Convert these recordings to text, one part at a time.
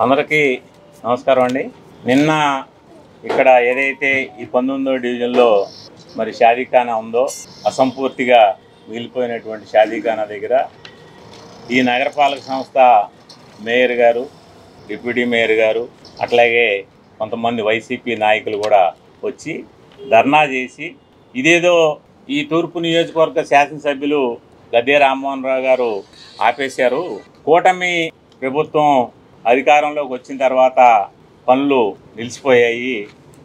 అందరికీ నమస్కారం అండి. నిన్న ఇక్కడ ఏదైతే ఈ 19వ డివిజన్లో మరి షాదీఖానా ఉందో, అసంపూర్తిగా మిగిలిపోయినటువంటి షాదీఖానా దగ్గర ఈ నగరపాలక సంస్థ మేయర్ గారు, డిప్యూటీ మేయర్ గారు, అట్లాగే కొంతమంది వైసీపీ నాయకులు కూడా వచ్చి ధర్నా చేసి, ఇదేదో ఈ తూర్పు నియోజకవర్గ శాసనసభ్యులు గద్దె రామ్మోహన్ రావు గారు ఆపేశారు, కూటమి ప్రభుత్వం అధికారంలోకి వచ్చిన తర్వాత పనులు నిలిచిపోయాయి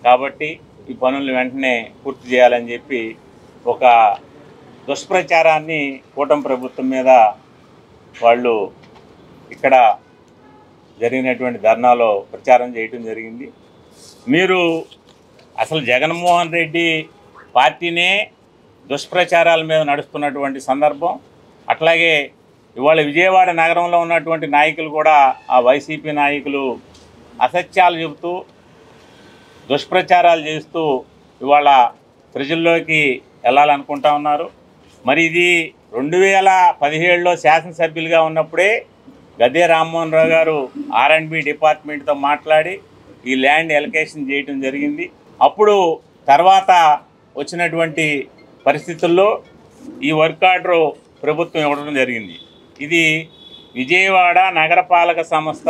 కాబట్టి ఈ పనులు వెంటనే పూర్తి చేయాలని చెప్పి ఒక దుష్ప్రచారాన్ని కూటమి ప్రభుత్వం మీద వాళ్ళు ఇక్కడ జరిగినటువంటి ధర్నాలో ప్రచారం చేయటం జరిగింది. మీరు అసలు జగన్మోహన్ రెడ్డి పార్టీనే దుష్ప్రచారాల మీద నడుస్తున్నటువంటి సందర్భం. అట్లాగే ఇవాళ విజయవాడ నగరంలో ఉన్నటువంటి నాయకులు కూడా, ఆ వైసీపీ నాయకులు అసత్యాలు చెబుతూ దుష్ప్రచారాలు చేస్తూ ఇవాళ ప్రజల్లోకి వెళ్ళాలనుకుంటా ఉన్నారు. మరి ఇది 2017లో శాసనసభ్యులుగా ఉన్నప్పుడే గద్దె రామ్మోహన్ రావు గారు R&B డిపార్ట్మెంట్తో మాట్లాడి ఈ ల్యాండ్ ఎలకేషన్ చేయటం జరిగింది. అప్పుడు తర్వాత వచ్చినటువంటి పరిస్థితుల్లో ఈ వర్క్ ఆర్డర్ ప్రభుత్వం ఇవ్వడం జరిగింది. ఇది విజయవాడ నగరపాలక సంస్థ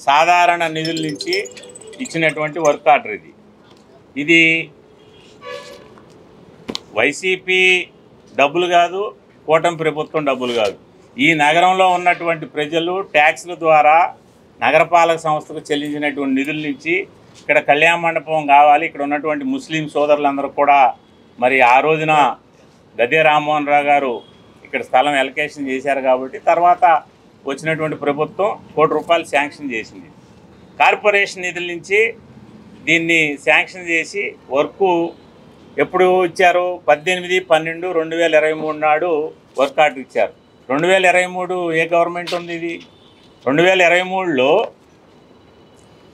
సాధారణ నిధుల నుంచి ఇచ్చినటువంటి వర్క్ ఆర్డర్. ఇది వైసీపీ డబ్బులు కాదు, కూటమి ప్రభుత్వం డబ్బులు కాదు. ఈ నగరంలో ఉన్నటువంటి ప్రజలు ట్యాక్స్ల ద్వారా నగరపాలక సంస్థకు చెల్లించినటువంటి నిధుల నుంచి ఇక్కడ కళ్యాణ మండపం కావాలి, ఇక్కడ ఉన్నటువంటి ముస్లిం సోదరులందరూ కూడా మరి ఆ రోజున గద్దె రామ్మోహన్ రావు గారు ఇక్కడ స్థలం ఎలకేషన్ చేశారు కాబట్టి తర్వాత వచ్చినటువంటి ప్రభుత్వం ₹1 కోటి శాంక్షన్ చేసింది. కార్పొరేషన్ నిధుల నుంచి దీన్ని శాంక్షన్ చేసి వర్క్ ఎప్పుడు ఇచ్చారు? 18/12/2023 నాడు వర్క్ ఆర్డర్ ఇచ్చారు. 2023 ఏ గవర్నమెంట్ ఉంది? ఇది 2023లో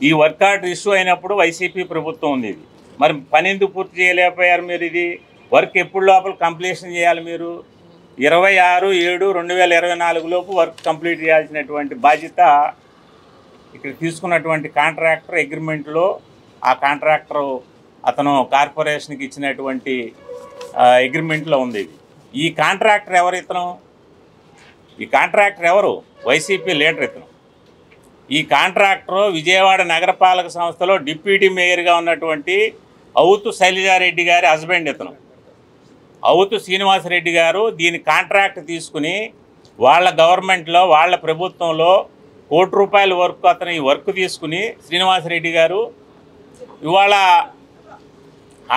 ఈ వర్క్ ఆర్డర్ ఇష్యూ అయినప్పుడు వైసీపీ ప్రభుత్వం ఉంది. ఇది మరి పని ఎందుకు పూర్తి చేయలేకపోయారు మీరు? ఇది వర్క్ ఎప్పుడు లోపల కంప్లీషన్ చేయాలి? మీరు 26/7/2024 లోపు వర్క్ కంప్లీట్ చేయాల్సినటువంటి బాధ్యత ఇక్కడ తీసుకున్నటువంటి కాంట్రాక్టర్ అగ్రిమెంట్లో ఆ కాంట్రాక్టర్ అతను కార్పొరేషన్కి ఇచ్చినటువంటి అగ్రిమెంట్లో ఉంది. ఈ కాంట్రాక్టర్ ఎవరు? ఇతను ఈ కాంట్రాక్టర్ ఎవరు? వైసీపీ లీడర్ ఇతను. ఈ కాంట్రాక్టర్ విజయవాడ నగరపాలక సంస్థలో డిప్యూటీ మేయర్గా ఉన్నటువంటి అవుతు శైలజారెడ్డి గారి హస్బెండ్ ఇతను. అవుతు శ్రీనివాసరెడ్డి గారు దీని కాంట్రాక్ట్ తీసుకుని వాళ్ళ గవర్నమెంట్లో, వాళ్ళ ప్రభుత్వంలో ₹1 కోటి వర్క్ అతను ఈ వర్క్ తీసుకుని శ్రీనివాసరెడ్డి గారు ఇవాళ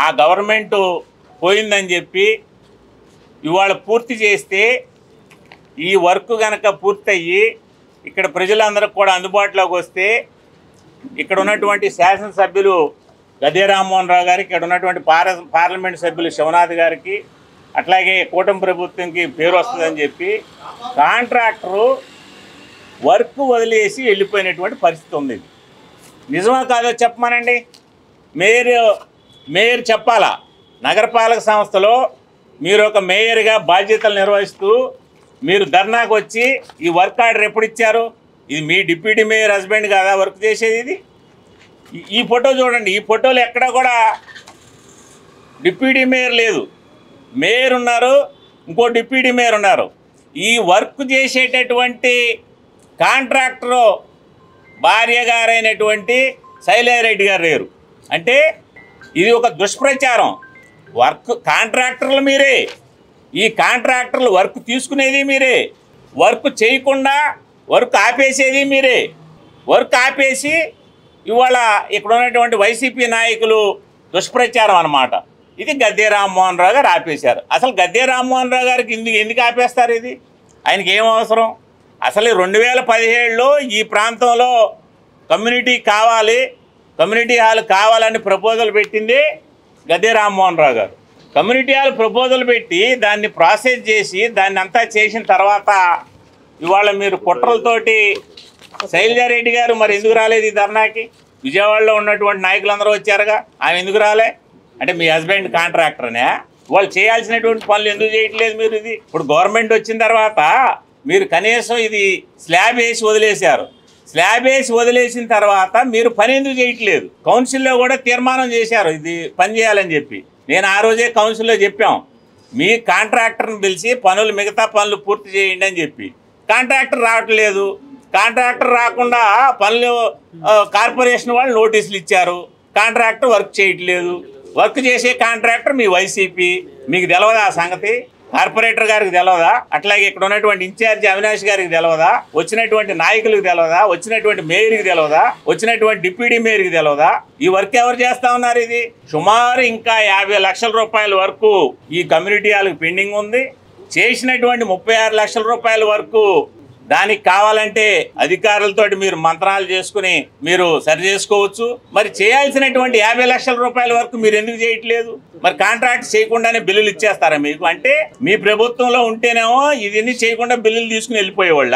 ఆ గవర్నమెంటు పోయిందని చెప్పి ఇవాళ పూర్తి చేస్తే ఈ వర్క్ కనుక పూర్తయ్యి ఇక్కడ ప్రజలందరికీ కూడా అందుబాటులోకి వస్తే ఇక్కడ ఉన్నటువంటి శాసనసభ్యులు గద్దె రామ్మోహన్ రావు గారికి, ఇక్కడ ఉన్నటువంటి పార్లమెంట్ సభ్యులు శివనాథ్ గారికి, అట్లాగే కూటమి ప్రభుత్వంకి పేరు వస్తుందని చెప్పి కాంట్రాక్టరు వర్క్ వదిలేసి వెళ్ళిపోయినటువంటి పరిస్థితి ఉంది. నిజమా కాదో చెప్పమానండి. మేయర్ చెప్పాలా? నగరపాలక సంస్థలో మీరు ఒక మేయర్గా బాధ్యతలు నిర్వహిస్తూ మీరు ధర్నాకు వచ్చి ఈ వర్క్ ఆర్డర్ ఎప్పుడు ఇచ్చారు? ఇది మీ డిప్యూటీ మేయర్ హస్బెండ్ కాదా వర్క్ చేసేది? ఇది ఈ ఫోటో చూడండి. ఈ ఫోటోలో ఎక్కడా కూడా డిప్యూటీ మేయర్ లేదు. మేయర్ ఉన్నారు, ఇంకో డిప్యూటీ మేయర్ ఉన్నారు. ఈ వర్క్ చేసేటటువంటి కాంట్రాక్టరు భార్య గారైనటువంటి శైలజారెడ్డి గారు లేరు. అంటే ఇది ఒక దుష్ప్రచారం. వర్క్ కాంట్రాక్టర్లు మీరే, ఈ కాంట్రాక్టర్లు వర్క్ తీసుకునేది మీరే, వర్క్ చేయకుండా వర్క్ ఆపేసేది మీరే. వర్క్ ఆపేసి ఇవాళ ఇక్కడ ఉన్నటువంటి వైసీపీ నాయకులు దుష్ప్రచారం అన్నమాట. ఇది గద్దె రామ్మోహన్ రావు గారు ఆపేశారు. అసలు గద్దె రామ్మోహన్ రావు గారికి ఎందుకు ఆపేస్తారు? ఇది ఆయనకి ఏం అవసరం? అసలు 2017లో ఈ ప్రాంతంలో కమ్యూనిటీ కావాలి, కమ్యూనిటీ హాల్ కావాలని ప్రపోజల్ పెట్టింది గద్దె రామ్మోహన్ రావు గారు. కమ్యూనిటీ హాల్ ప్రపోజల్ పెట్టి దాన్ని ప్రాసెస్ చేసి దాన్ని అంతా చేసిన తర్వాత ఇవాళ మీరు కుట్రలతోటి శైలజారెడ్డి గారు మరి ఎందుకు రాలేదు ఈ ధర్నాకి? విజయవాడలో ఉన్నటువంటి నాయకులందరూ వచ్చారుగా, ఆమె ఎందుకు రాలే? అంటే మీ హస్బెండ్ కాంట్రాక్టర్నే? వాళ్ళు చేయాల్సినటువంటి పనులు ఎందుకు చేయట్లేదు మీరు? ఇది ఇప్పుడు గవర్నమెంట్ వచ్చిన తర్వాత మీరు కనీసం ఇది స్లాబ్ వేసి వదిలేశారు. స్లాబ్ వేసి వదిలేసిన తర్వాత మీరు పని ఎందుకు చేయట్లేదు? కౌన్సిల్లో కూడా తీర్మానం చేశారు ఇది పని చేయాలని చెప్పి. నేను ఆ రోజే కౌన్సిల్లో చెప్పాం, మీ కాంట్రాక్టర్ని పిలిచి పనులు మిగతా పనులు పూర్తి చేయండి అని చెప్పి. కాంట్రాక్టర్ రావట్లేదు. కాంట్రాక్టర్ రాకుండా పనులు కార్పొరేషన్ వాళ్ళు నోటీసులు ఇచ్చారు. కాంట్రాక్టర్ వర్క్ చేయట్లేదు. వర్క్ చేసే కాంట్రాక్టర్ మీ వైసీపీ. మీకు తెలవదా ఆ సంగతి? కార్పొరేటర్ గారికి తెలవదా? అట్లాగే ఇక్కడ ఉన్నటువంటి ఇన్ఛార్జి అవినాష్ గారికి తెలవదా? వచ్చినటువంటి నాయకులకు తెలవదా? వచ్చినటువంటి మేయర్కి తెలవదా? వచ్చినటువంటి డిప్యూటీ మేయర్కి తెలవదా? ఈ వర్క్ ఎవరు చేస్తా ఉన్నారు? ఇది సుమారు ఇంకా 50 లక్షల రూపాయల వరకు ఈ కమ్యూనిటీ హాల్కి పెండింగ్ ఉంది. చేసినటువంటి 36 లక్షల రూపాయల వరకు దానికి కావాలంటే అధికారులతోటి మీరు మంత్రాలు చేసుకుని మీరు సరి చేసుకోవచ్చు. మరి చేయాల్సినటువంటి 50 లక్షల రూపాయల వరకు మీరు ఎందుకు చేయట్లేదు? మరి కాంట్రాక్ట్ చేయకుండానే బిల్లులు ఇచ్చేస్తారా మీకు? అంటే మీ ప్రభుత్వంలో ఉంటేనేమో ఇవన్నీ చేయకుండా బిల్లులు తీసుకుని వెళ్ళిపోయేవాళ్ళ.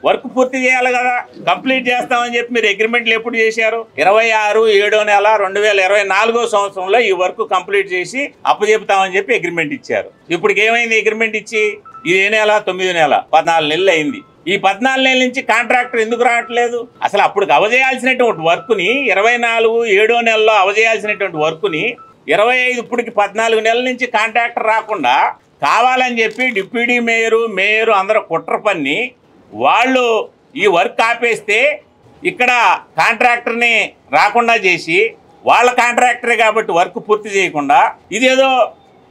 వర్క్ పూర్తి చేయాలి కదా, కంప్లీట్ చేస్తామని చెప్పి మీరు అగ్రిమెంట్లు ఎప్పుడు చేశారు? 26/7/2024 సంవత్సరంలో ఈ వర్క్ కంప్లీట్ చేసి అప్పచెప్తామని చెప్పి అగ్రిమెంట్ ఇచ్చారు. ఇప్పుడు ఏమైంది? అగ్రిమెంట్ ఇచ్చి ఇది ఏ నెల? 9 నెల, 14 నెలలు అయింది. ఈ 14 నెలల నుంచి కాంట్రాక్టర్ ఎందుకు రావట్లేదు? అసలు అప్పుడు అవజేయాల్సినటువంటి వర్క్ని 24/7 అవజేయాల్సినటువంటి వర్క్ని 25 ఇప్పటికి 14 నెలల నుంచి కాంట్రాక్టర్ రాకుండా కావాలని చెప్పి డిప్యూటీ మేయరు అందరూ కుట్ర పన్ని వాళ్ళు ఈ వర్క్ ఆపేస్తే ఇక్కడ కాంట్రాక్టర్ని రాకుండా చేసి వాళ్ళ కాంట్రాక్టరే కాబట్టి వర్క్ పూర్తి చేయకుండా ఇదేదో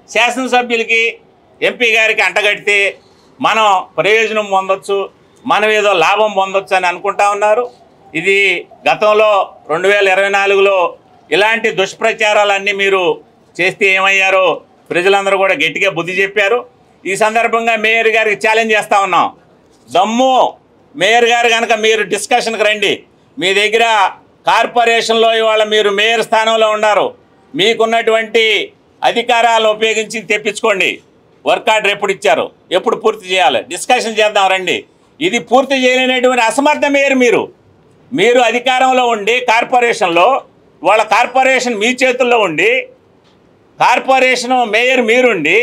శాసనసభ్యులకి ఎంపీ గారికి అంటగడితే మనం ప్రయోజనం పొందొచ్చు, మనం ఏదో లాభం పొందొచ్చు అని అనుకుంటా ఉన్నారు. ఇది గతంలో 2024లో ఇలాంటి దుష్ప్రచారాలన్నీ మీరు చేస్తే ఏమయ్యారో ప్రజలందరూ కూడా గట్టిగా బుద్ధి చెప్పారు. ఈ సందర్భంగా మేయర్ గారికి ఛాలెంజ్ చేస్తూ ఉన్నాం. దమ్ము మేయర్ గారు కనుక మీరు డిస్కషన్కి రండి. మీ దగ్గర కార్పొరేషన్లో ఇవాళ మీరు మేయర్ స్థానంలో ఉన్నారు. మీకున్నటువంటి అధికారాలను ఉపయోగించి తెప్పించుకోండి. వర్క్ ఆర్డర్ ఎప్పుడు ఇచ్చారు, ఎప్పుడు పూర్తి చేయాలి, డిస్కషన్ చేద్దాం రండి. ఇది పూర్తి చేయలేనటువంటి అసమర్థ మేయర్ మీరు అధికారంలో ఉండి కార్పొరేషన్లో వాళ్ళ కార్పొరేషన్ మీ చేతుల్లో ఉండి కార్పొరేషన్ మేయర్ మీరుండి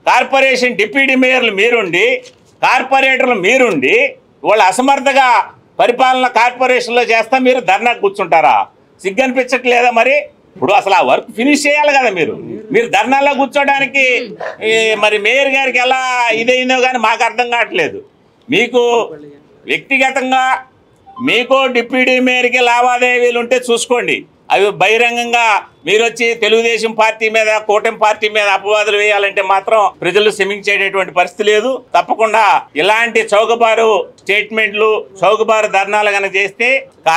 కార్పొరేషన్ డిప్యూటీ మేయర్లు మీరుండి కార్పొరేటర్లు మీరుండి వాళ్ళ అసమర్థగా పరిపాలన కార్పొరేషన్లో చేస్తా మీరు ధర్నాకు కూర్చుంటారా? సిగ్గు అనిపించట్లేదా? మరి ఇప్పుడు అసలు ఆ వర్క్ ఫినిష్ చేయాలి కదా. మీరు ధర్నాల్లో కూర్చోడానికి మరి మేయర్ గారికి ఎలా ఇదైందో కానీ మాకు అర్థం కావట్లేదు. మీకు వ్యక్తిగతంగా మీకు డిప్యూటీ మేయర్కి లావాదేవీలు ఉంటే చూసుకోండి. అవి బహిరంగంగా మీరు వచ్చి తెలుగుదేశం పార్టీ మీద కూటమి పార్టీ మీద అపవాదులు వేయాలంటే మాత్రం ప్రజలు క్షమించేటటువంటి పరిస్థితి లేదు. తప్పకుండా ఇలాంటి చౌకబారు స్టేట్మెంట్లు చౌకబారు ధర్నాలు కనుక చేస్తే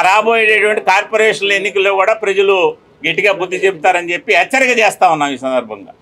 రాబోయేటటువంటి కార్పొరేషన్ల ఎన్నికల్లో కూడా ప్రజలు గట్టిగా బుద్ధి చెప్తారని చెప్పి హెచ్చరిక చేస్తా ఉన్నాం ఈ సందర్భంగా.